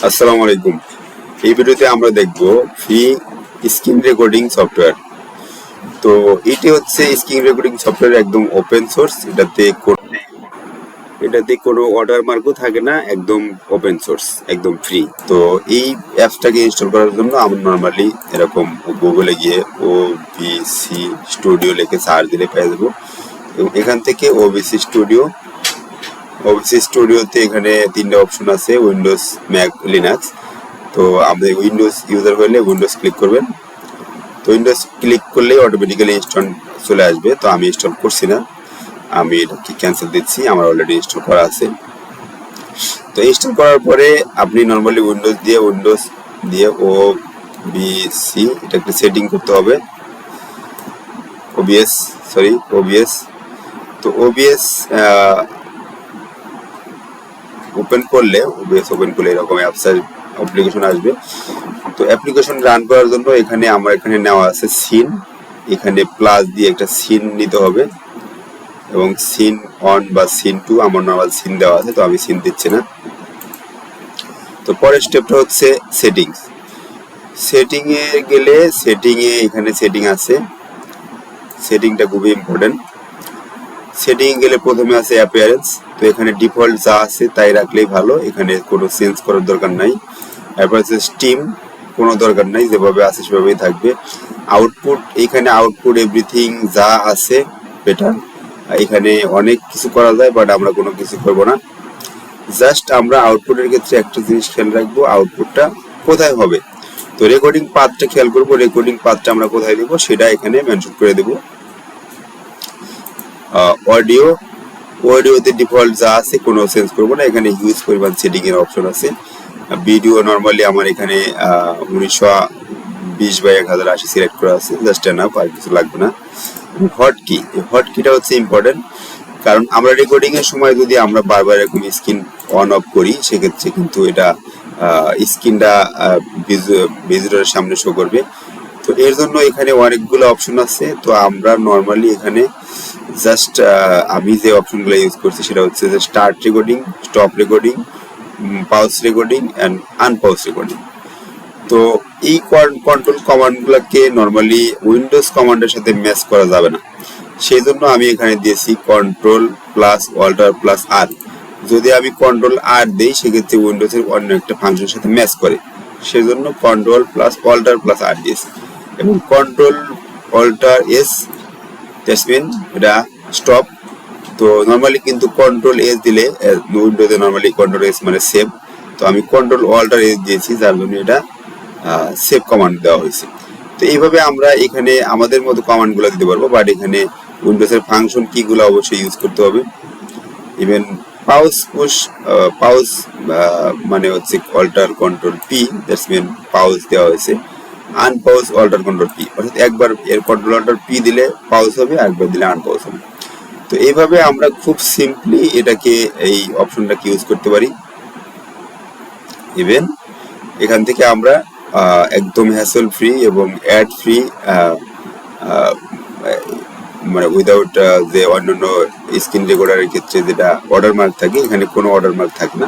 আসসালামু আলাইকুম। এই ভিডিওতে আমরা দেখব ফ্রি স্ক্রিন রেকর্ডিং সফটওয়্যার। তো এটি হচ্ছে স্ক্রিন রেকর্ডিং সফটওয়্যার, একদম ওপেন সোর্স। এটাতে কোনো ওয়াটারমার্কও থাকে না, একদম ওপেন সোর্স, একদম ফ্রি। তো এই অ্যাপসটাকে ইনস্টল করার জন্য আমরা নর্মালি এরকম গুগলে গিয়ে ওবিসি স্টুডিও লিখে সার্চ দিলে পেয়ে যাবো। এবং এখান থেকে ওবিসি স্টুডিওতে এখানে তিনটা অপশন আছে, উইন্ডোজ, ম্যাক, লিনাক্স। তো আপনি উইন্ডোজ ইউজার হলে উইন্ডোজ ক্লিক করবেন। তো উইন্ডোজ ক্লিক করলেই অটোমেটিক্যালি ইনস্টল চলে আসবে। তো আমি ইনস্টল করছি না, আমি এটাকে ক্যান্সেল দিচ্ছি, আমার অলরেডি ইনস্টল করা আছে। তো ইনস্টল করার পরে আপনি নর্মালি উইন্ডোজ দিয়ে ওবিসি এটাকে সেটিং করতে হবে। ওবিএস। তো ওবিএস ওপেন করলে এরকম অ্যাপ্লিকেশন আসবে। তো অ্যাপ্লিকেশন রান করার জন্য এখানে নেওয়া আছে সিন। এখানে প্লাস দিয়ে একটা সিন নিতে হবে এবং সিন অন বা সিন টু, আমার নর্মাল সিন দেওয়া আছে, তো আমি সিন দিচ্ছি না। তো পরের স্টেপটা হচ্ছে সেটিংয়ে গেলে এখানে সেটিং আছে। সেটিংটা খুবই ইম্পর্টেন্ট। সেটিংয়ে গেলে প্রথমে আছে অ্যাপিয়ারেন্স। তো এখানে ডিফল্ট যা আছে তাই রাখলেই ভালো, এখানে কোনো চেঞ্জ করার দরকার নাই। এরপর আছে স্টিম, কোনো দরকার নাই, যেভাবে আছে সেভাবেই থাকবে। আউটপুট, এখানে আউটপুট এভরিথিং যা আছে বেটার। এখানে অনেক কিছু করা যায়, বাট আমরা কোনো কিছু করবো না। জাস্ট আমরা আউটপুটের ক্ষেত্রে একটা জিনিস খেয়াল রাখবো, আউটপুটটা কোথায় হবে। তো রেকর্ডিং পাথটা খেয়াল করবো, রেকর্ডিং পাথটা আমরা কোথায় দেবো সেটা এখানে মেনশন করে দেবো। অডিওতে ডিফল্ট যা আছে কোনো চেঞ্জ করবো না, এখানে হিউজ পরিমাণ সেটিং এর অপশন আছে। ভিডিও নর্মালি আমার এখানে 1920x1080 সিলেক্ট করা আছে, জাস্ট এনাফ, আর কিছু লাগবে না। হটকিটা হচ্ছে ইম্পর্টেন্ট, কারণ আমরা রেকর্ডিং এর সময় যদি আমরা বারবার এরকম স্ক্রিন অন অফ করি, সেক্ষেত্রে কিন্তু এটা স্ক্রিনটা ভিজিটরের সামনে শো করবে। তো এর জন্য এখানে অনেকগুলো অপশন আছে। তো আমরা নর্মালি এখানে জাস্ট আমি যে অপশনগুলো ইউজ করছি সেটা হচ্ছে যে start recording, stop recording, pause recording and unpause recording. তো এই কন্ট্রোল কমান্ডগুলোকে নর্মালি উইন্ডোজ কমান্ডের সাথে ম্যাচ করা যাবে না, সেই জন্য আমি এখানে দিয়েছি কন্ট্রোল প্লাস অল্টার প্লাস আর। যদি আমি কন্ট্রোল আর দিই সেক্ষেত্রে উইন্ডোজের অন্য একটা ফাংশনের সাথে ম্যাচ করে, সেজন্য control plus alt plus R দিয়েছি। এবং control alt S, that's mean এটা স্টপ। তো নর্মালি কিন্তু কন্ট্রোল এস দিলে উইন্ডোজে নর্মালি কন্ট্রোল এস মানে সেভ। তো আমি কন্ট্রোল অল্টার এস দিয়েছি, যার জন্য এটা সেভ কমান্ড দেওয়া হয়েছে। তো এইভাবে আমরা এখানে আমাদের মতো কমান্ডগুলো দিতে পারবো, বাট এখানে উইন্ডোজের ফাংশন কিগুলো অবশ্যই ইউজ করতে হবে। ইভেন পাউজ মানে হচ্ছে alter control P, that's mean pause দেওয়া হয়েছে। আনপাউজ অল্টার কন্ট্রোল পি, অর্থাৎ একবার এর কন্ট্রোল অল্টার পি দিলে পাউজ হবে, একবার দিলে আনপাউজ হবে। তো এইভাবে আমরা খুব সিম্পলি এটাকে, এই অপশনটাকে ইউজ করতে পারি। ইভেন এখান থেকে আমরা একদম হ্যাসল ফ্রি এবং অ্যাড ফ্রি, মানে উইদাউট যে অন্যান্য স্ক্রিন রেকর্ডারের ক্ষেত্রে যেটা ওয়াটারমার্ক থাকে, এখানে কোনো ওয়াটারমার্ক থাকে না।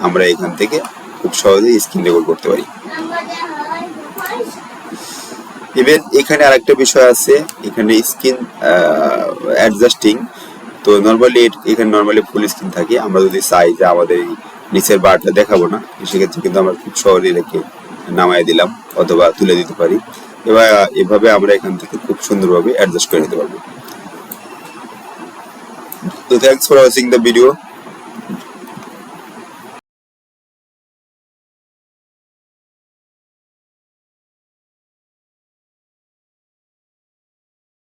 আমরা এখান থেকে খুব সহজেই স্ক্রিন রেকর্ড করতে পারি। ইভেন এখানে আরেকটা বিষয় আছে, এখানে স্ক্রিন অ্যাডজাস্টিং। তো এখানে ফুল স্ক্রিন থাকে। আমরা যদি চাই যে আমাদের এই নিচের বারটা দেখাবো না, সেক্ষেত্রে কিন্তু আমরা খুব সহজেই রেখে নামায় দিলাম অথবা তুলে দিতে পারি। এভাবে আমরা এখান থেকে খুব সুন্দরভাবে অ্যাডজাস্ট করে নিতে পারবো। তো thanks for watching the video.